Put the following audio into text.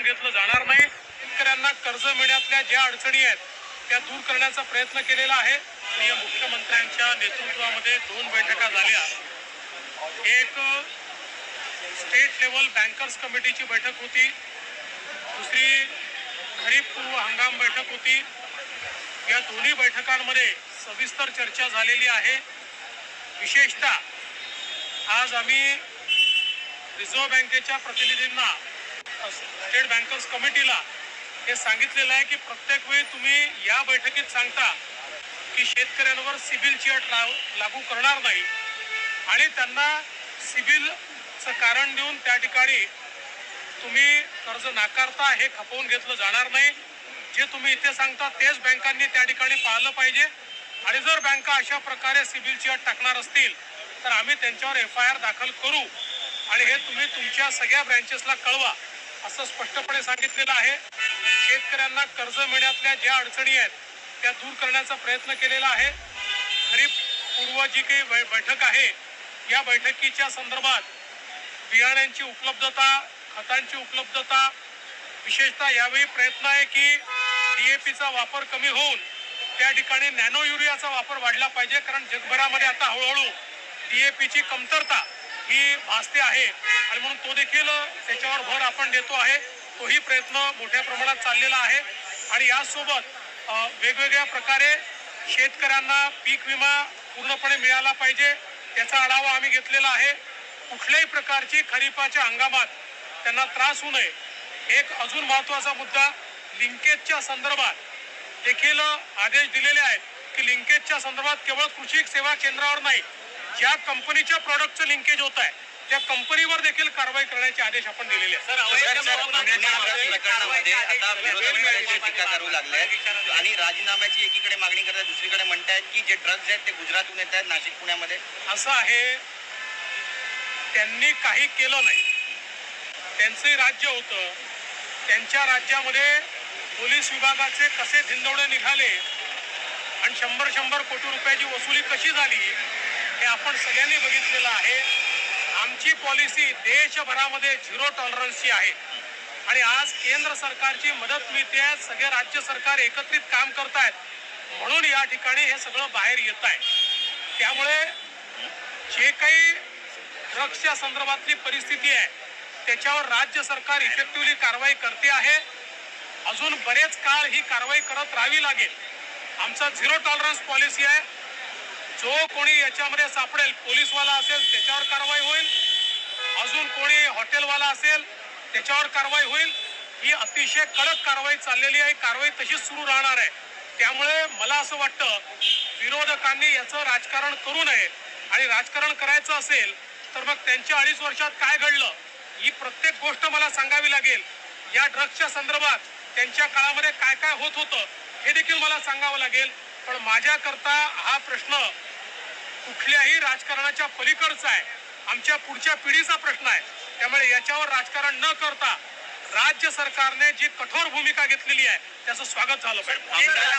घेतलं जाणार नाही। शेतकऱ्यांना कर्ज मिळण्यातल्या ज्या अडचणी आहेत त्या दूर करण्याचा प्रयत्न केलेला आहे। आणि मुख्यमंत्र्यांच्या नेतृत्वामध्ये 2 बैठका झाल्या। एक स्टेट लेवल बँकर्स कमिटीची बैठक होती, दुसरी खरीप पूर्व हंगाम बैठक होती। या दोन्ही बैठकांमध्ये सविस्तर चर्चा झालेली आहे। विशेषतः आज आम्ही रिझर्व्ह बँकेच्या प्रतिनिधींना, स्टेट बँकर्स कमिटीला हे सांगितलेलं आहे की प्रत्येक वेळी तुम्ही या बैठकीत सांगता की शेतकऱ्यांवर सिबिलची अट लागू करणार नाही आणि त्यांना सिबिलचं कारण देऊन त्या ठिकाणी तुम्ही कर्ज नाकारता हे खपवून घेतलं जाणार नाही। जे तुम्ही इथे सांगता तेच बँकांनी त्या ठिकाणी पाळलं पाहिजे आणि जर बँका अशा प्रकारे सिबिलची अट टाकणार असतील तर आम्ही त्यांच्यावर FIR दाखल करू आणि हे तुम्ही तुमच्या सगळ्या ब्रँचेसला कळवा असं स्पष्टपणे सांगितलेलं आहे। शेतकऱ्यांना कर्ज मिळण्यातल्या ज्या अडचणी आहेत त्या दूर करण्याचा प्रयत्न केलेला आहे। खरीप पूर्व जी काही बैठक आहे या बैठकीच्या संदर्भात बियाण्यांची उपलब्धता, खतांची उपलब्धता, विशेषतः यावेळी प्रयत्न आहे की DAPचा वापर कमी होऊन त्या ठिकाणी नॅनो युरियाचा वापर वाढला पाहिजे, कारण जगभरामध्ये आता हळूहळू DAPची कमतरता ही भासते आहे आणि म्हणून तो देखील त्याच्यावर भर आपण देतो आहे। तोही प्रयत्न मोठ्या प्रमाणात चाललेला आहे आणि यासोबत वेगवेगळ्या प्रकारे शेतकऱ्यांना पीक विमा पूर्णपणे मिळाला पाहिजे त्याचा आढावा आम्ही घेतलेला आहे। कुठल्याही प्रकारची खरीपाच्या हंगामात त्यांना त्रास होऊ नये। एक अजून महत्त्वाचा मुद्दा, लिंकेजच्या संदर्भात देखील आदेश दिलेले आहेत की लिंकेजच्या संदर्भात केवळ कृषी सेवा केंद्रावर नाही, ज्या कंपनीच्या प्रॉडक्टचं लिंकेज होत आहे त्या कंपनीवर देखील कारवाई करण्याचे आदेश आपण दिलेले आहेत। प्रकरणामध्ये आता विरोधक टीका करू लागले आणि राजीनाम्याची एकीकडे मागणी करतात, दुसरीकडे म्हणतायत की जे ड्रग्ज आहेत ते गुजरातहून येत आहेत नाशिक पुण्यामध्ये। असं आहे, त्यांनी काही केलं नाही, त्यांचे राज्य होतं, त्यांच्या राज्यामध्ये पोलीस विभागाचे कसे धिंदवडे निघाले आणि 100 कोटी रुपयाची वसुली कशी झाली हे आपण सगळ्यांनी बघितलेलं आहे। आमची पॉलिसी देशभरामध्ये 0 टॉलरन्सची आहे आणि आज केंद्र सरकारची मदत मिळते, सगळे राज्य सरकार एकत्रित काम करतायत म्हणून या ठिकाणी हे सगळं बाहेर येत आहे। त्यामुळे जे काही ड्रग्सच्या संदर्भातली परिस्थिती आहे त्याच्यावर राज्य सरकार इफेक्टिव्हली कारवाई करते आहे। अजून बरेच काळ ही कारवाई करत राहावी लागेल। आमचा 0 टॉलरन्स पॉलिसी आहे। जो कोणी याच्यामध्ये सापडेल, पोलीसवाला असेल त्याच्यावर कारवाई होईल, अजून कोणी हॉटेलवाला असेल त्याच्यावर कारवाई होईल। ही अतिशय कडक कारवाई चाललेली आहे, कारवाई तशीच सुरू राहणार आहे। त्यामुळे मला असं वाटतं विरोधकांनी याचं राजकारण करू नये आणि राजकारण करायचं असेल तर मग त्यांच्या 2.5 वर्षात काय घडलं ही प्रत्येक गोष्ट मला सांगावी लागेल। या ड्रग्सच्या संदर्भात त्यांच्या काळामध्ये काय काय होत होतं हे देखील मला सांगावं लागेल। पण माझ्याकरता हा प्रश्न कुठल्याही राजकारणाच्या पलीकडचा आहे, आमच्या पुढच्या पिढीचा प्रश्न आहे। त्यामुळे याच्यावर राजकारण न करता राज्य सरकारने जी कठोर भूमिका घेतलेली आहे त्याचं स्वागत झालं पाहिजे।